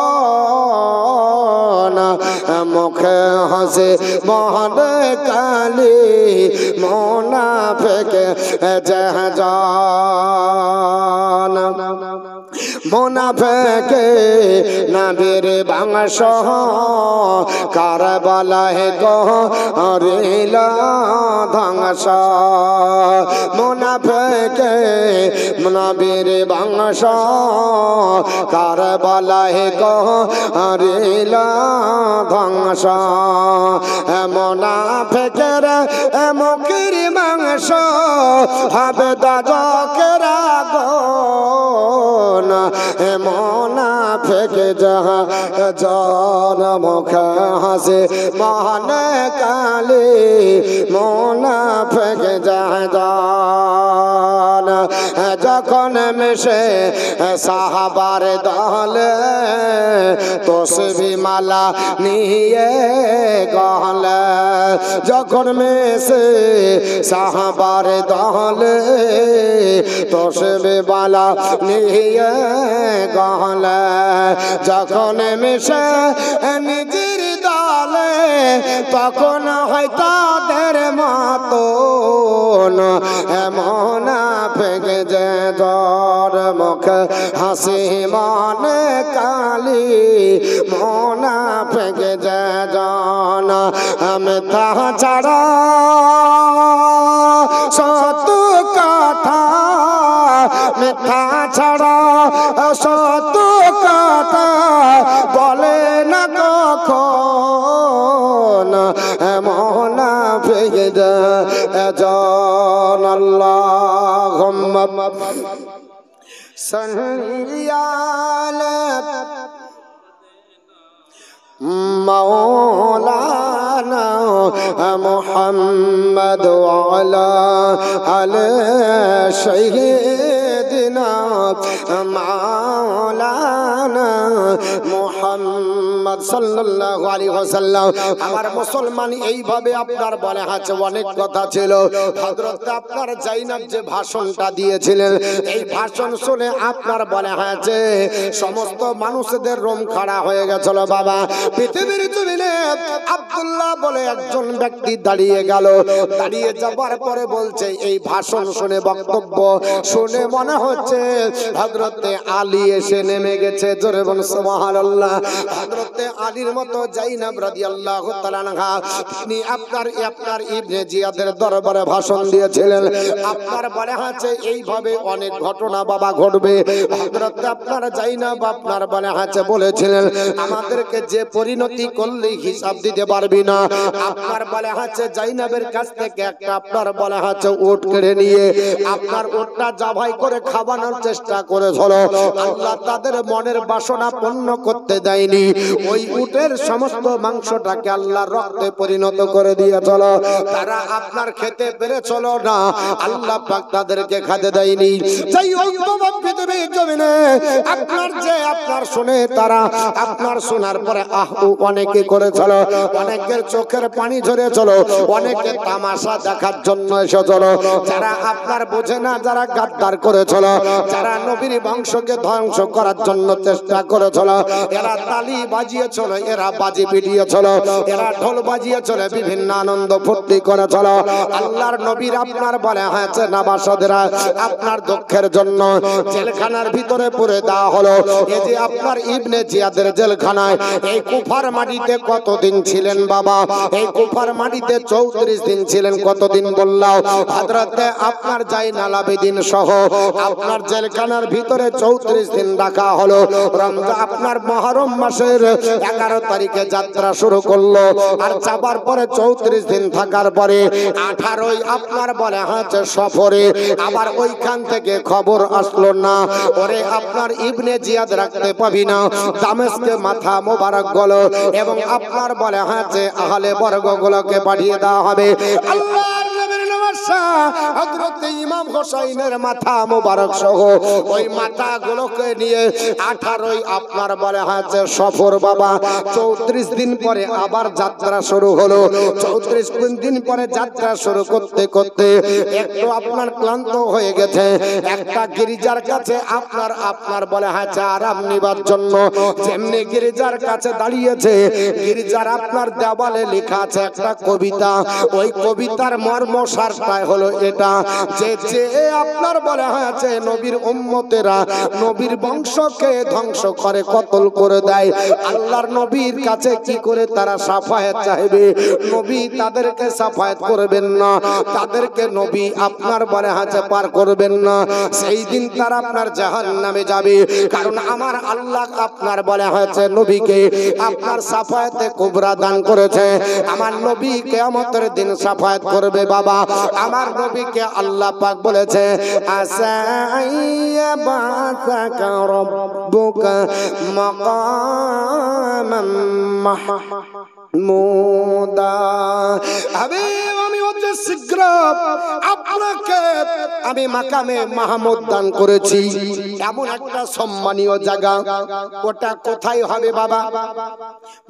Speaker 1: মুখে হাসি মনে কালি, মুনাফিক জাহান। মুনাফিক নবীর বংশ কারবালায় করিল ধ্বংস। মুনাফিক নবীর বংশ কারবালায় করিল ধ্বংস। মুনাফিকের মুখের মাংস হবে দাজকের আগুন। মুনাফিক জাহান, মুখে হাসি মনে কালি, মুনাফিক জাহান। যখন মিশে সাহাবার দলে তসবিহ মালা নিয়ে গলে, যখন মিশে সাহাবার দলে তসবিহ মালা নিয়ে গলে, যখন মিশে নিজের দলে তখন হয় তাদের মতন। মুনাফিক যে জ্বর, মুখ হাসি মনে কালি, মুনাফিক যে জন। মিথ্যা ছাড়া সত্য কথা, মিথ্যা ছাড়া সত্য কথা বলে না কখন, মুনাফিক জন। আল্লাহুম্মা সাল্লি আলা মাওলানা মুহাম্মদ ওয়া আলা আলি সাইয়্যিদিনা মাওলানা মুহাম্মদ সাল্লাল্লাহু আলাইহি ওয়াসাল্লাম। আমার মুসলমান এইভাবে আপনার বলে আছে অনেক কথা ছিল। হযরত আপনার যায়নাব যে ভাষণটা দিয়েছিলেন, এই ভাষণ শুনে আপনার বলে আছে সমস্ত মানুষদের রোম খাড়া হয়ে গেছিল। বাবা, পৃথিবীর জমিনে আব্দুল্লাহ বলে একজন ব্যক্তি দাঁড়িয়ে গেল। দাঁড়িয়ে যাবার পরে বলছে, এই ভাষণ শুনে, বক্তব্য শুনে মনে হচ্ছে হযরতে আলী এসে নেমে গেছে। জোরে বলুন সুবহানাল্লাহ। হযরতে আলীর মতো যায়নাব রাদিয়াল্লাহু তাআলা আনহা তিনি আপনার ইবনে জিয়াদের দরবারে ভাষণ দিয়েছিলেন। আপনার বলে আছে এইভাবে অনেক ঘটনা বাবা ঘটবে। হযরতে আপনার যায়নাব আপনার বলে আছে বলেছিলেন, আমাদেরকে যে পরিণতি করলে হিসাব দিতে পারবি না। আপনার বলে আছে যায়নাবের কাছ থেকে একটা আপনার বলে আছে উট কেড়ে নিয়ে আপনার উটটা জবাই করে খাওয়ানোর চেষ্টা করেছিল। আল্লাহ তাদের মনের বাসনা পূর্ণ করতে দেয়নি। ওই উটের সমস্ত মাংসটাকে আল্লাহ রক্তে পরিণত করে দিয়েছিল। তারা আপনার খেতে পেরেছিল না, আল্লাহ পাক তাদেরকে খেতে দেয়নি। সেই পৃথিবীর জমিনে আপনার যে আপনার শুনে তারা আপনার শোনার পরে অনেকে করেছিল, অনেকের চোখের পানি ঝরেছিল, অনেকে তামাশা দেখার জন্য এসেছিল। যারা আপনার বোঝে না, যারা গাদ্দার করেছিল, যারা নবীর বংশকে ধ্বংস করার জন্য চেষ্টা করেছিল, এরা তালি বাজিয়েছিল, এরা বাজি পিটিয়েছিল, এরা ঢোল বাজিয়েছিল, বিভিন্ন আনন্দ ফুর্তি করেছিল। আল্লাহর নবীর আপনার বলে হয়েছে নবাসদেরা আপনার দুঃখের জন্য জেলখানা জেলখানার ভিতরে পুরে দেওয়া হলো। এই যে আপনার ইবনে জিয়াদের জেলখানায় এই কুফার মাটিতে কতদিন ছিলেন বাবা? এই কুফার মাটিতে 34 দিন ছিলেন। কতদিন বললাম? হযরতে আপনার জাইনাল আবেদিন সহ আপনার জেলখানার ভিতরে 34 দিন রাখা হলো। রমজান আপনার মুহররম মাসের 11 তারিখে যাত্রা শুরু করলো। আর যাবার পরে 34 দিন থাকার পরে 18ই আপনার বলে হচ্ছে সফরে। আবার ওইখান থেকে খবর আসলো না, ওরে আপনার ইবনে জিয়াদ রাখতে পাবি না, দামেস্কে মাথা মোবারক গলো এবং আপনার বলে হচ্ছে আহলে বর্গগুলোকে পাঠিয়ে দেওয়া হবে। আল্লাহর নবীর নওয়াসা হযরত ইমাম হোসেনের মাথা মোবারক সহ ওই মাথাগুলোকে নিয়ে 18ই আপনার বলে হচ্ছে সফর বাবা। 34 দিন পরে আবার যাত্রা শুরু হলো। 34 দিন পরে যাত্রা শুরু করতে করতে একটু আপনার ক্লান্ত হয়ে গেছে। একটা গির্জার কাছে আপনার বলে হচ্ছে আরাম নিবার জন্য যেমনি গির্জার কাছে দাঁড়িয়েছে, গির্জার আপনার দেওয়ালে লেখা আছে একটা কবিতা। ওই কবিতার মর্ম সারটাই হলো এটা যে যে আপনার বলে হচ্ছে নবীর উম্মতেরা নবীর বংশকে ধ্বংস করে কতল করে দেয়, আল্লাহর নবীর কাছে কি করে তারা সাফায়াত চাইবে? নবী তাদেরকে সাফায়াত করবেন না, তাদেরকে নবী আপনার বলে হচ্ছে পার করবেন না। সেই দিন তারা আপনার জাহান্নামে যাবে। কারণ আমার আল্লাহ আপনার বলে হচ্ছে নবীকে আপনার সাফায়াতে কুবরা দান করেছে। আমার নবী কিয়ামতের দিন সাফায়াত করবে বাবা। আমার নবীকে আল্লাহ পাক বলেছে আসাইয়া বাসাকা রব্বুকা মাকামাম মাহমুদা। আমি অতি শীঘ্র আপনাকে আমি মাকামে মাহমুদ দান করেছি। এমন একটা সম্মানীয় জায়গা, ওটা কোথায় হবে বাবা?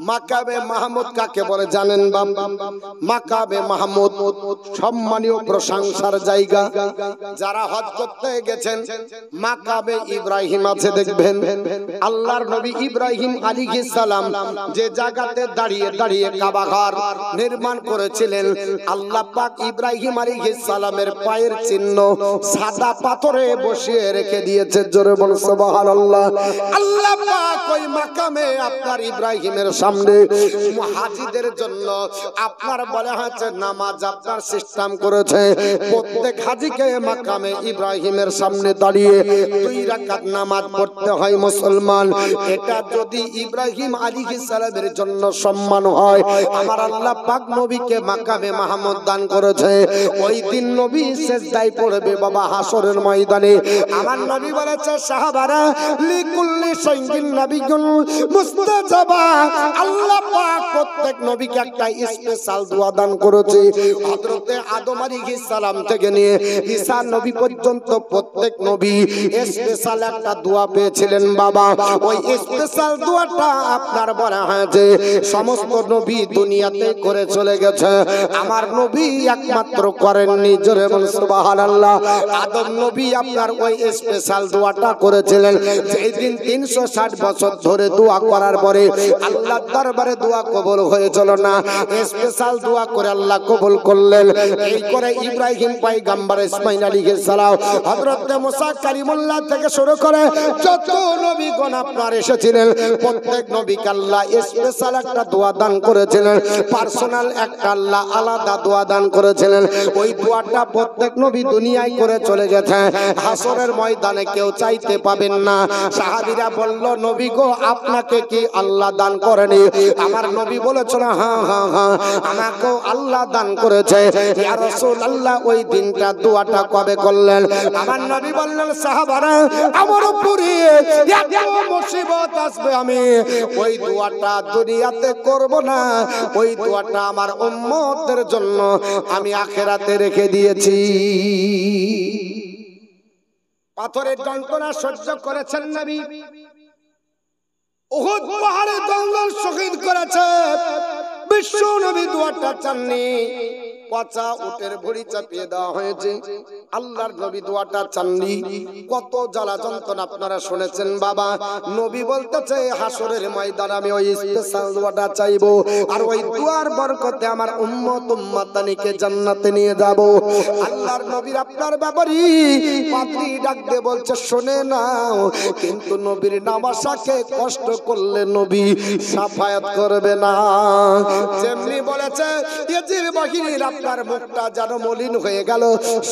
Speaker 1: মাকামে মাহমুদ কাকে বলে জানেন বাবা? মাকামে মাহমুদ সম্মানীয় প্রশংসার জায়গা। যারা হজ করতে গেছেন মাকামে ইব্রাহিম আছে দেখবেন, আল্লাহর নবী ইব্রাহিম আলাইহিস সালাম যে জায়গাতে দাঁড়িয়ে দাঁড়িয়ে কাবা ঘর নির্মাণ করেছিলেন, আল্লাহ পাক ইব্রাহিম আলাইহিস সালামের পায়ের চিহ্ন সাদা পাথরে বসিয়ে রেখে দিয়েছে। জোরে বল সুবহানাল্লাহ। আল্লাহ পাক ওই মাকামে আপনার ইব্রাহিমের সামনে হাজীদের জন্য আপনার বলে হচ্ছে নামাজ আপনার সিস্টেম করেছে। প্রত্যেক হাজীকে মাকামে ইব্রাহিমের সামনে দাঁড়িয়ে 2 রাকাত নামাজ পড়তে হয় মুসলমান। এটা যদি ইব্রাহিম আলাইহিস সালামের জন্য সম্মান হয়, আমার আল্লাহ পাক নবীকে মাকামে মাহমুদ দান করেছে। ওই দিন নবী সিজদায় পড়বে বাবা হাসরের ময়দানে। আমার নবী বলেছে সাহাবারা লিকুল্লি শাইইন নাবিয়্যুন মুস্তাজাবা। আল্লাহ পাক প্রত্যেক নবীকে একটা স্পেশাল দোয়া দান করেছে। হযরতে আদম আলাইহিস সালাম থেকে নিয়ে ঈসা নবী পর্যন্ত প্রত্যেক নবী স্পেশাল একটা দোয়া পেয়েছিলেন বাবা। ওই স্পেশাল দোয়াটা আপনার বলা হয় যে সমস্ত নবী দুনিয়াতে করে চলে গেছে, আমার নবী একমাত্র করেননি। জোরে বল সুবহানাল্লাহ। আদম নবী আপনার ওই স্পেশাল দোয়াটা করেছিলেন। যেই দিন 360 বছর ধরে দোয়া করার পরে আল্লাহর দরবারে দোয়া কবুল হয়েছিল না, স্পেশাল দোয়া করে আল্লাহ কবুল করলেন। এই করে ইব্রাহিম পয়গম্বর ইসমাঈল আলাইহিস সালাম, হযরত মুসা কালিমুল্লাহ থেকে শুরু করে যত নবীগণ আপনার এসেছিলেন প্রত্যেক নবীকে আল্লাহ স্পেশাল একটা দোয়া দান করেছিলেন, পার্সোনাল একটা আল্লাহ আলাদা দোয়া দান করেছিলেন। ওই দোয়াটা প্রত্যেক নবী দুনিয়ায় করে চলে গেছে, হাসরের ময়দানে কেউ চাইতে পাবেন না। সাহাবীরা বলল নবী গো আপনাকে কি আল্লাহ দান করেনি? আমার নবী বলেছিল হ্যাঁ হ্যাঁ হ্যাঁ আমাকেও আল্লাহ দান করেছে। ইয়া রাসূলুল্লাহ ওই দিনটা দোয়াটা কবে করলেন? আমার নবী বললেন সাহাবারা আমার উপরে এত মুসিবত আসবে আমি ওই দোয়াটা দুনিয়াতে করব না, ওই দোয়াটা আমার উম্মতের জন্য আমি আখিরাতে রেখে দিয়েছি। পাথরের যন্ত্রণা সহ্য করেছেন নবী, উহুদ পাহাড়ে দলদল শহীদ করেছে, বিশ্ব নবী দোয়াটা চাননি। পচা উটের ভুঁড়ি চাপিয়ে দেওয়া হয়েছে। আল্লাহর নবী দোয়াটা চাননি, কত জ্বালা যন্ত্রণা আপনারা শুনেছেন। বাবা নবী বলতেছে হাসরের ময়দানে আমি ওই স্পেশাল দোয়াটা চাইবো, আর ওই দোয়ার বরকতে আমার উম্মত উম্মাতানিকে জান্নাতে নিয়ে যাব। আল্লাহর নবীর আপনার ব্যাপারী পাদ্রী ডাক দিয়ে বলছে শোনে নাও, কিন্তু নবীর নামাশাকে কষ্ট করলে নবী সাফায়াত করবে না। যেমনি বলেছে ইয়েজিদ বাহিনীর আপনার মুখটা যেন মলিন হয়ে গেল।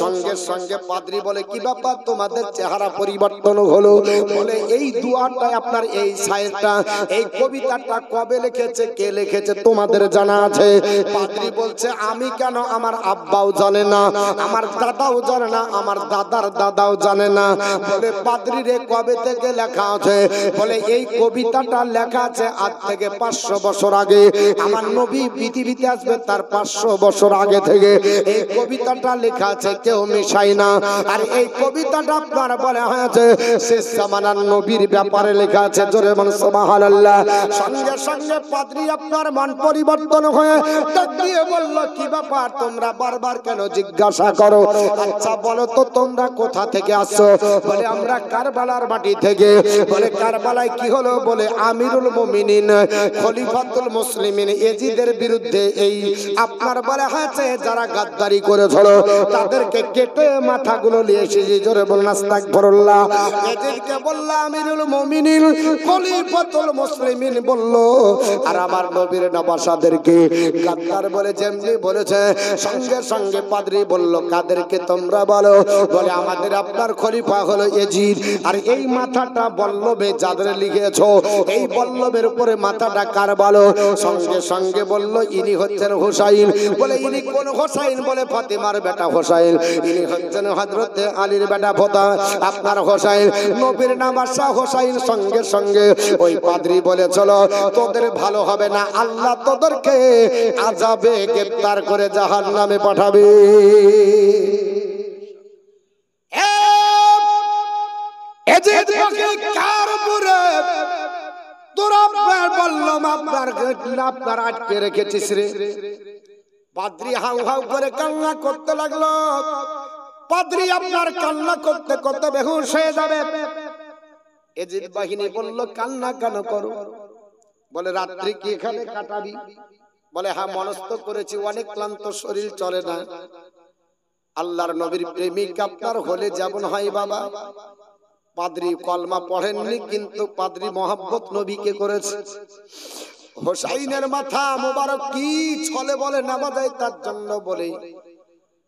Speaker 1: সঙ্গে সঙ্গে পাদ্রী বলে কি ব্যাপার তোমাদের চেহারা পরিবর্তন হলো? বলে এই দুয়াটা আপনার এই শায়েরটা এই কবিতাটা কবে লিখেছে, কে লিখেছে তোমাদের জানা আছে? পাদ্রী বলছে আমি কেন, আমার আব্বাও জানে না, আমার দাদাও জানে না, আমার দাদার দাদাও জানে না। বলে পাদ্রী রে কবে থেকে লেখা আছে? বলে এই কবিতাটা লেখা আছে আজ থেকে 500 বছর আগে। আমার নবী পৃথিবীতে আসবে তার 500 বছর আগে থেকে এই কবিতাটা লেখা আছে, কেউ মিশাই না। আর এই কবিতাটা আপনার বলা হয়েছে শেষ জামানার নবীর ব্যাপারে লেখা আছে। জোরে বলুন সুবহানাল্লাহ। সঙ্গে সঙ্গে পাদ্রী আপনার মন পরিবর্তন হয়ে ডাক দিয়ে বলল কি ব্যাপার তোমরা বারবার কেন জিজ্ঞাসা করো? আচ্ছা বলো তো তোমরা কোথা থেকে আসছো? বলে আমরা কারবালার মাটি থেকে। বলে কারবালায় কি হলো? বলে আমিরুল মুমিনিন খলিফাতুল মুসলিমিন ইয়াজিদের বিরুদ্ধে এই আপনার বলা হয়েছে যারা গাদ্দারি করেছিল তাদেরকে কেটে মাথাগুলো নিয়ে এসেছি। জোরে বলুন আস্তাগফিরুল্লাহ। ইয়াজিদকে বলল আমিরুল মুমিনিন খলিফাতুল মুসলিমিন বলল, আর আমার নবীর নবাসাদেরকে গাদ্দার বলে যেমনি বলেছে। সঙ্গে সঙ্গে পাদ্রী বলল কাদেরকে তোমরা বলো? বলে আমাদের আপনার খলিফা হলো ইয়াজিদ, আর এই মাথাটা বল্লভে যাদের লিখেছো এই বল্লভের উপরে মাথাটা কার বলো? সঙ্গে সঙ্গে বলল ইনি হচ্ছেন হোসাইন। বলে ইনি কোন হোসাইন? বলে ফাতেমার বেটা হোসাইন। ইনি হচ্ছেন হযরতে আলীর বেটা ভোতা আপনার হোসাইন, নবীর নামাশা হোসাইন। সঙ্গে সঙ্গে ওই পাদ্রী বলে চলো তোদের ভালো হবে না, আল্লাহ তোদেরকে আযাবে গ্রেফতার করে জাহান্নামে পাঠাবে। ইয়াজিদ বাহিনী কার উপরে? তোরা বললাম আপনার আটকে রেখেছিস রে। পাদ্রী হাউ হাউ করে কান্না করতে লাগলো। পাদ্রী আপনার কান্না করতে করতে বেহুশ হয়ে যাবে। ইয়াজিদ বাহিনী বলল কান্না কেন করো? বলে রাত্রি কি এখানে কাটাবি? বলে হ্যাঁ মনস্থ করেছি, অনেক ক্লান্ত শরীর চলে না। আল্লাহর নবীর প্রেমিক আপনার হলে যেমন হয় বাবা। পাদ্রী কলমা পড়েননি, কিন্তু পাদ্রী মহব্বত নবীকে করেছে। হোসাইনের মাথা মোবারক কি ছলে বলে নামা যায় তার জন্য বলে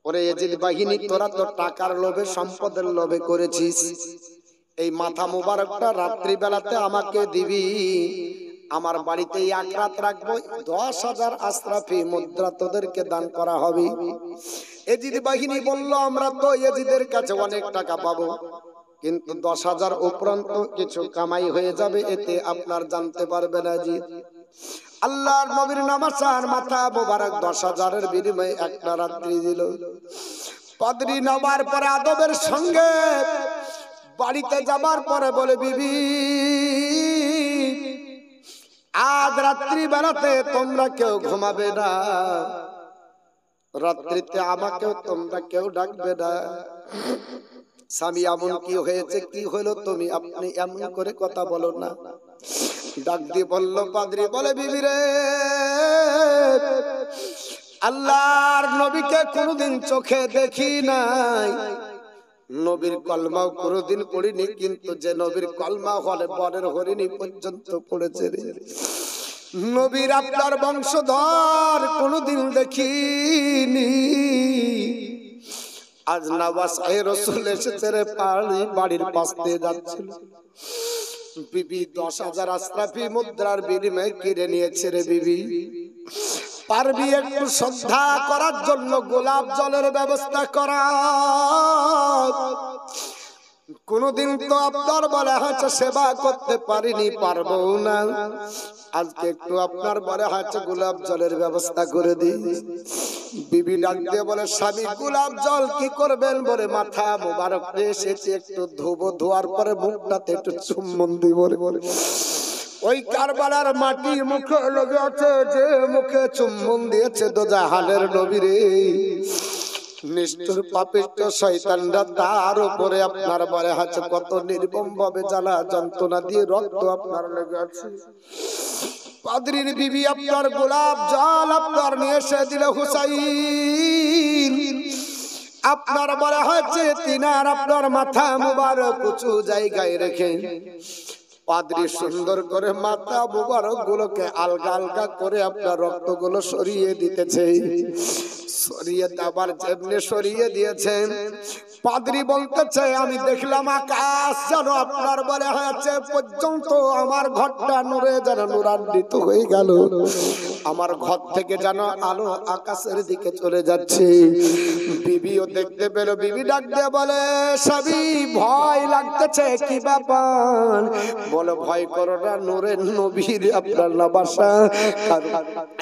Speaker 1: ওরে ইয়াজিদ বাহিনী তোরা তো টাকার লোভে সম্পদের লোভে করেছিস, এই মাথা মোবারকটা রাত্রি বেলাতে আমাকে দিবি, আমার বাড়িতে এক রাত রাখবো, 10,000 আশরাফি মুদ্রা তোদেরকে দান করা হবে। ইয়াজিদ বাহিনী বলল আমরা তো ইয়াজিদের কাছে অনেক টাকা পাবো, কিন্তু 10,000 উপরন্ত কিছু কামাই হয়ে যাবে, এতে আপনার জানতে পারবে না। ইয়াজিদ আল্লাহর নবীর নামাসার মাথা মোবারক 10,000-এর বিনিময়ে একটা রাত্রি দিল। পাদ্রী নামার পরে আদবের সঙ্গে বাড়িতে যাবার পরে বলে বিবি আজ রাত্রি বেলাতে তোমরা কেউ ঘুমাবে না, রাত্রিতে আমাকেও তোমরা কেউ ডাকবে না। স্বামী এমন কি হয়েছে, কি হলো তুমি আপনি এমন করে কথা বলো না। ডাক দিয়ে বলল পাদ্রী বলে বিবি রে আল্লাহর নবীকে কোনদিন চোখে দেখি নাই, নবীর কলমাও কোনদিন পড়িনি, কিন্তু যে নবীর কলমা হলে বনের হরিণী পর্যন্ত পড়েছে রে। নবীর আপনার বংশধর কোনদিন দেখিনি, আজ নওয়াসায়ে রাসূল এসেছে রে বাড়ির পাশ দিয়ে যাচ্ছিল, বিবি 10,000 আশরাফি মুদ্রার বিনিময়ে কিনে নিয়েছে রে। বিবি পারবি একটু শ্রদ্ধা করার জন্য গোলাপ জলের ব্যবস্থা করা? কোনদিন তো আপনার বলে হচ্ছে সেবা করতে পারিনি, পারবো না, আজকে একটু আপনার বলে হচ্ছে গোলাপ জলের ব্যবস্থা করে দিই। বিবি ডাক দিয়ে বলে স্বামী গোলাপ জল কি করবেন? বলে মাথা মোবারক এসেছে একটু ধোবো, ধোয়ার পরে মুখটাতে একটু চুম্বন দিব। বলে ওই কারবালার মাটি মুখে লেগে আছে, যে মুখে চুম্বন দিয়েছে দোজাহানের নবীরে নিষ্ঠুর পাপিষ্ঠ শয়তানরা তার উপরে আপনার বলে আছে কত নির্মম ভাবে জ্বালা যন্ত্রণা দিয়ে রক্ত আপনার লেগে আছে। পাদ্রীর বিবি আপনার গোলাপ জল আপনার নিয়ে এসে দিল হুসাইন, আপনার বলা হচ্ছে তিনার আপনার মাথা মুবারক উঁচু জায়গায় রেখে পাদ্রী সুন্দর করে মাথা মুবারক গুলোকে আলগা আলগা করে আপনার রক্ত গুলো সরিয়ে দিতেছে। সরিয়ে আবার যেমনি সরিয়ে দিয়েছেন, পাদ্রী বলতেছে আমি দেখলাম আকাশ যেন আপনার বলে হয়েছে পর্যন্ত আমার ঘরটা নূরে যেন নূরান্বিত হয়ে গেল, আমার ঘর থেকে যেন আলো আকাশের দিকে চলে যাচ্ছে। বিবিও দেখতে পেল, বিবি ডাক দিয়ে বলে স্বামী ভয় লাগতেছে, কি ব্যাপার? বলে ভয় করো না, নূরের নবীর আপনার নবাসা,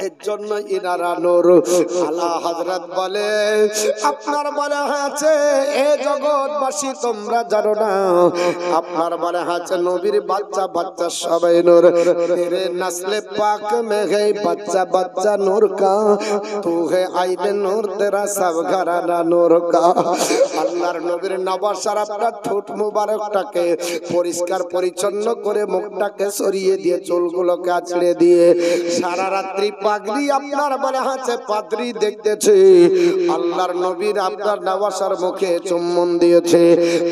Speaker 1: এর জন্য ইনারা নূর। আলা হযরত বলে আপনার বলে হয়েছে এ জগৎবাসী তোমরা জানো না, আপনার বলে হয়েছে নবীর বাচ্চা বাচ্চা সবাই নূর, তেরে নসলে পাক মে है बच्चा बच्चा नूर का, तू है आईने नूर तेरा सब घराना नूर का। আল্লাহর নবীর নবাসার আপনার ঠোঁট মুবারকটাকে পরিষ্কার পরিচ্ছন্ন করে মুখটাকে সরিয়ে দিয়ে চুলগুলোকে আছড়ে দিয়ে সারা রাত্রি পাগড়ি আপনার বলে আছে পাদ্রী দেখতেছে আল্লাহর নবীর আপনার নবাসার মুখে চুম্বন দিয়েছে।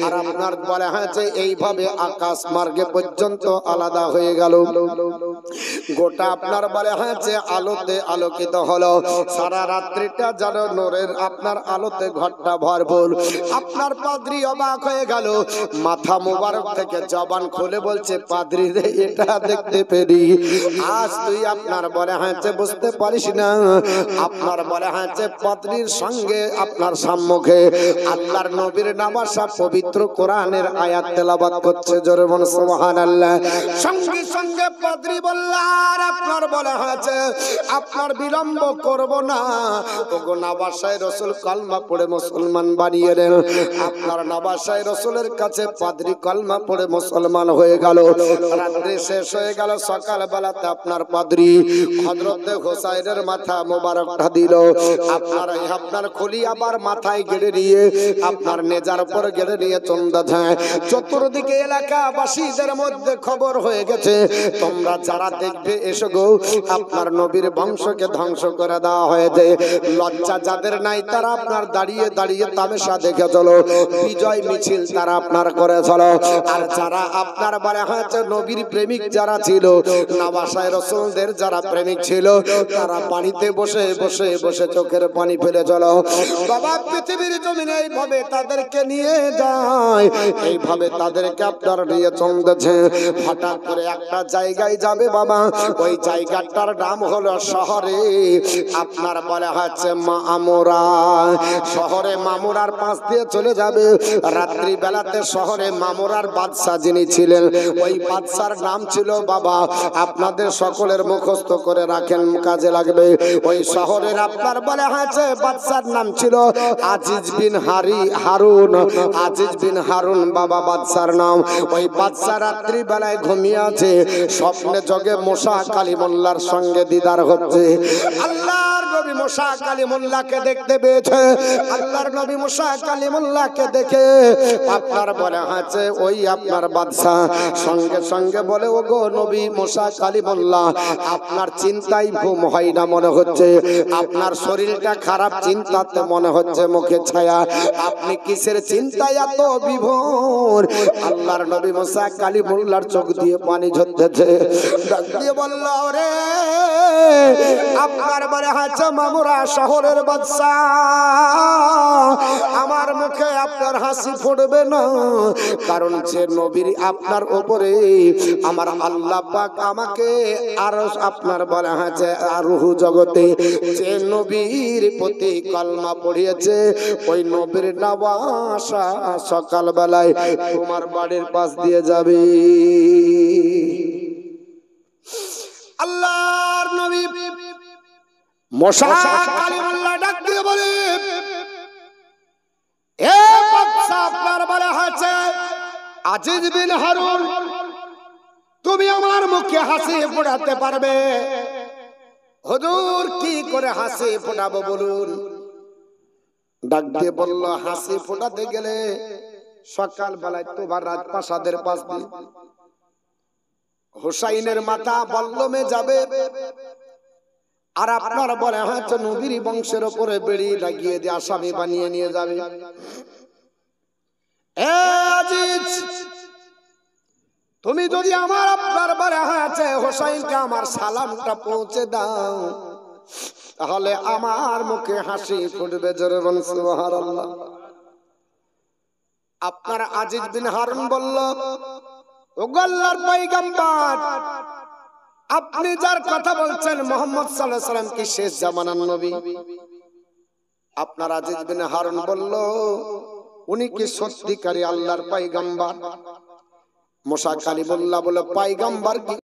Speaker 1: আর আপনার বলে আছে এইভাবে আকাশ মার্গে পর্যন্ত আলাদা হয়ে গেল, গোটা আপনার বলে হয়েছে আলোতে আলোকিত হলো, সারা রাত্রিটা যেন নূরের আপনার আলোতে ঘরটা ভরপুর। আপনার পাদ্রী অবাক হয়ে গেল, মাথা মুবারক থেকে জবান খুলে বলছে পাদ্রী রে এটা দেখতে পেরি আজ তুই আপনার বলে হয়েছে বুঝতে পারিস না। আপনার বলে হয়েছে পাদ্রীর সঙ্গে আপনার সম্মুখে আল্লাহর নবীর নবাসা পবিত্র কোরআনের আয়াত তেলাওয়াত করছে, জোরে বল সুবহানাল্লাহ। সঙ্গে সঙ্গে পাদ্রী বলল আর আপনার বলা হয়েছে আপনার বিলম্ব করব না, ওগো নবাসায় রাসূল কলমা পড়ে মুসলমান বানিয়ে দেন। আপনার নবাসায় রাসূলের কাছে পাদ্রী কলমা পড়ে মুসলমান হয়ে গেল। রাত্রি শেষ হয়ে গেল, সকাল বেলাতে আপনার পাদ্রী হযরত হুসাইনের মাথা মোবারকটা দিল। আপনার খুলি আবার মাথায় গেড়ে নিয়ে আপনার নেজার উপর গেড়ে নিয়ে চন্দা যায়। চতুর্দিকে এলাকাবাসীদের মধ্যে খবর হয়ে গেছে তোমরা যারা দেখবে এসো গো, আপনার নবীর বংশকে ধ্বংস করে দেওয়া হয়েছে। লজ্জা যাদের নাই তারা আপনার দাঁড়িয়ে দাঁড়িয়ে তামাশা দেখে চলো, বিজয় মিছিল তারা আপনার করে চলো। আর যারা আপনার বলে হয়েছে নবীর প্রেমিক যারা ছিল, নবাসায় রাসূলদের যারা প্রেমিক ছিল, তারা পানিতে বসে বসে বসে চোখের পানি ফেলে চলো। বাবা পৃথিবীর জমিনে এইভাবে তাদেরকে নিয়ে যায়, এইভাবে তাদেরকে আপনার নিয়ে চলতেছে। হঠাৎ করে একটা জায়গায় যাবে বাবা, ওই জায়গাটার নাম হলো শহরে আপনার বলা হচ্ছে মামুরা। শহরে মামুরার পাশ দিয়ে চলে যাবে। রাত্রি বেলাতে শহরে মামুরার বাদশা যিনি ছিলেন, ওই বাদশার নাম ছিল বাবা আপনাদের সকলের মুখস্থ করে রাখেন, কাজে লাগবে। ওই শহরের আপনার বলা হয়েছে বাদশার নাম ছিল আজিজ বিন হারুন। আজিজ বিন হারুন বাবা বাদশার নাম। ওই বাদশা রাত্রি বেলায় ঘুমিয়ে আছে, স্বপ্নে জগে মুসা কালিমুল্লাহর সঙ্গে দিদার হচ্ছে। আল্লাহর নবী মুসা কালিমুল্লাহকে দেখতে পেয়েছে। আল্লাহর নবী মুসা কালিমুল্লাহকে দেখে আপনার বলে আছে ওই আপনার বাদশা সঙ্গে সঙ্গে বলে ওগো নবী মুসা কালিমুল্লাহ, আপনার চিন্তায় ঘুম হয় না মনে হচ্ছে, আপনার শরীরটা খারাপ, চিন্তাতে মনে হচ্ছে মুখে ছায়া, আপনি কিসের চিন্তায় এত বিভোর? আল্লাহর নবী মুসা কালিমুল্লাহর চোখ দিয়ে পানি ঝরতেছে। ডাক দিয়ে বলল রে আপনার বলে আছে মামুরা শহরের বাদশা, আমার মুখে আপনার হাসি ফুটবে না, কারণ যে নবীর আপনার উপরে আমার আল্লাহ পাক আমাকে আর আপনার বলা আছে আর রূহ জগতে যে নবীর প্রতি কলমা পড়িয়েছে, ওই নবীর নবাসা সকাল বেলায় তোমার বাড়ির পাশ দিয়ে যাবে। আল্লাহর নবী মুসা কালিমুল্লাহ ডাক দিয়ে বলে এ বাদশা আপনার বলা হয়েছে আজিজ বিন হারুন, তুমি আমার মুখে হাসি ফোটাতে পারবে? হুজুর কি করে হাসি ফোটাবো বলুন? ডাক দিয়ে বলল, হাসি ফোটাতে গেলে সকাল বেলায় তোমার রাজপ্রাসাদের পাশ দিয়ে হুসাইনের মাথা বল্লমে যাবে, আর আপনার বলে হয়তো নবীর বংশের উপরে বেড়ি লাগিয়ে দিয়ে আসামি বানিয়ে নিয়ে যাবে। তুমি যদি আমার আপনার বলে হয়েছে হুসাইনকে আমার সালামটা পৌঁছে দাও, তাহলে আমার মুখে হাসি ফুটবে। জোরে বলুন সুবহানাল্লাহ। আপনার আজিজ বিন হারুন বলল, ও আল্লাহর পয়গম্বর, আপনি যার কথা বলছেন মুহাম্মদ সাল্লাল্লাহু আলাইহি ওয়াসাল্লাম কি শেষ জামানার নবী? আপনার আজিজ বিন হারুন বলল, উনি কি সত্যিকারী আল্লাহর পয়গম্বর? মুসা কালিমুল্লাহ বলে, পয়গম্বর কি